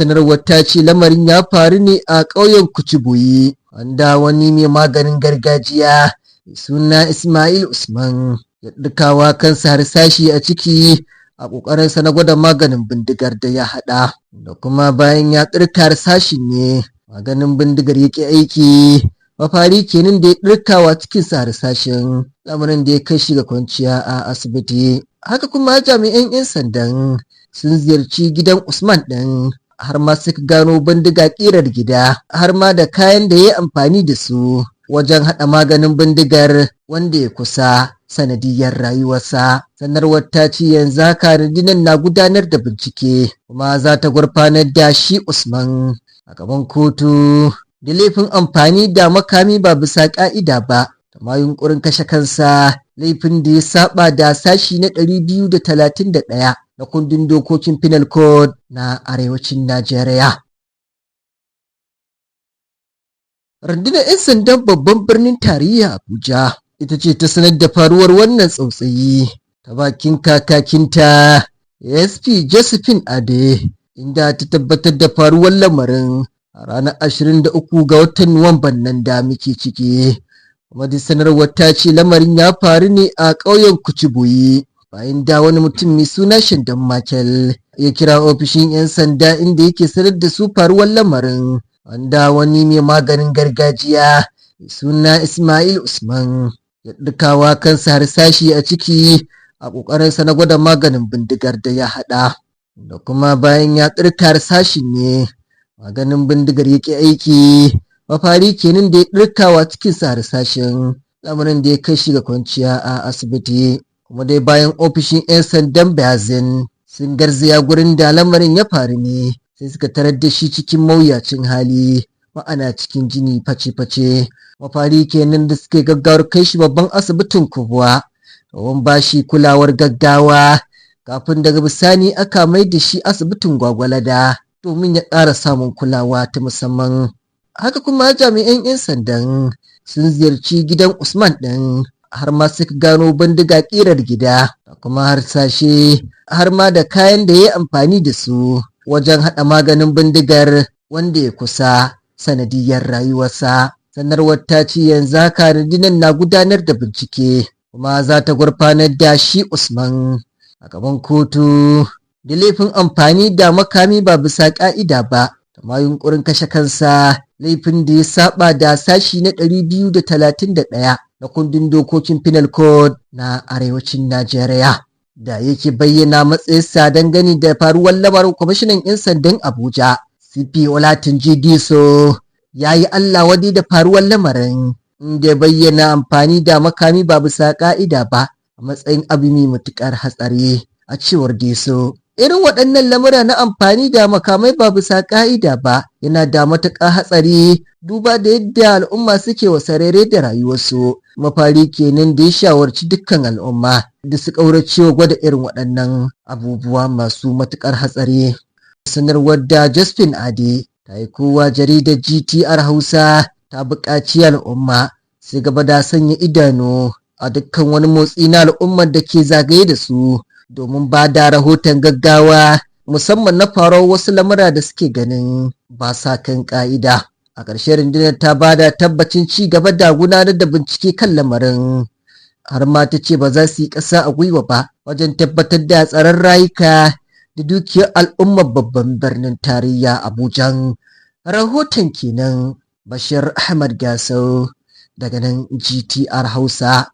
sanarwar ta ce lamarin ya faru ne a ƙauyen Kuciboyi, wanda wani mai maganin gargajiya mai suna Ismail Usman ya ɗirkawa kansa harsashi a ciki a ƙoƙarinsa na gwada maganin bindigar da ya haɗa, da kuma bayan ya ɗirka harsashin ne maganin bindigar ya ƙi aiki. Mafari kenan da ya ɗirkawa cikinsa harsashin, lamarin da ya kai shi ga kwanciya a asibiti. Haka kuma jami'an 'yan sandan sun ziyarci gidan Usman ɗin, har ma suka gano bindiga ƙirar gida, har ma da kayan da ya yi amfani da su wajen haɗa maganin bindigar, wanda ya kusa sanadiyar rayuwarsa. Sanarwar ta ce yanzu haka rundunar na gudanar da bincike, kuma za ta gurfanar da shi Usman a gaban kotu da laifin amfani da makami ba bisa ƙa'ida ba, da ma yunƙurin kashe kansa, laifin da ya saba da sashi na 231 na kundin dokokin Penal Code na arewacin Najeriya. Rundunar 'yan sandan babban birnin tarayya Abuja ita ce ta sanar da faruwar wannan tsautsayi ta bakin kakakinta ASP Josephine Ade, inda ta tabbatar da faruwar lamarin a ranar 23 ga watan Nuwamban nan da muke ciki. Kuma da sanarwar ta ce lamarin ya faru ne a ƙauyen Kuciboyi, bayan da wani mutum mai suna Shandan Michael ya kira ofishin 'yan sanda inda yake sanar da su faruwar lamarin, wanda wani mai maganin gargajiya mai suna Ismail Usman ya ɗirkawa kansa harsashi a ciki a ƙoƙarinsa na gwada maganin bindigar da ya haɗa, da kuma bayan ya ɗirka harsashin ne maganin bindigar ya ƙi aiki. Mafari kenan da ya ɗirkawa cikinsa harsashin, lamarin da ya kai shi ga kwanciya a asibiti. Kuma dai bayan ofishin 'yan sandan Bazin sun garzaya gurin da lamarin ya faru ne, sai suka tarar da shi cikin mawuyacin hali, ma'ana cikin jini face-face. Mafari kenan da suke gaggawar kai shi babban asibitin Kubwa domin ba shi kulawar gaggawa, kafin daga bisani aka mai da shi asibitin Gwagwalada domin ya ƙara samun kulawa ta musamman. Haka kuma jami'an 'yan sandan sun ziyarci gidan Usman ɗin, har ma suka gano bindiga ƙirar gida, da kuma harsashe, har ma da kayan da ya yi amfani da su wajen haɗa maganin bindigar, wanda ya kusa sanadiyar rayuwarsa. Sanarwar ta ce yanzu haka rundunar na gudanar da bincike, kuma za ta gurfanar da shi Usman a gaban kotu da laifin amfani da makami ba bisa ƙa'ida ba, da ma yunƙurin kashe kansa, laifin da ya saba da sashi na 231 na kundin dokokin Penal Code na arewacin Najeriya. Da yake bayyana matsayinsa dangane da faruwar lamarin, kwamishinan 'yan sandan Abuja CP Olatunji Diso ya yi Allah wadi da faruwar lamarin, inda ya bayyana amfani da makami ba bisa ƙa'ida ba a matsayin abu mai matuƙar hatsari. A cewar Diso, irin waɗannan lamura na amfani da makamai ba bisa ƙa'ida ba yana da matuƙar hatsari, duba da yadda al'umma suke wasarere da rayuwarsu. Mafari kenan da ya shawarci dukkan al'umma da su ƙauracewa gwada irin waɗannan abubuwa masu matuƙar hatsari. Sanarwar da Josephine Ade ta yi kowa jaridar GTR Hausa ta buƙaci al'umma su gaba da sanya idanu a dukkan wani motsi na al'ummar da ke zagaye da su, domin ba da rahoton gaggawa, musamman na faruwar wasu lamura da suke ganin ba sa kan ƙa'ida. A ƙarshe rundunar ta ba da tabbacin ci gaba da gudanar da bincike kan lamarin, har ma ta ce ba za su yi ƙasa a gwiwa ba wajen tabbatar da tsaron rayuka da dukiyar al'ummar babban birnin tarayya Abuja. Rahoton kenan Bashir Ahmad Gasau daga nan GTR Hausa.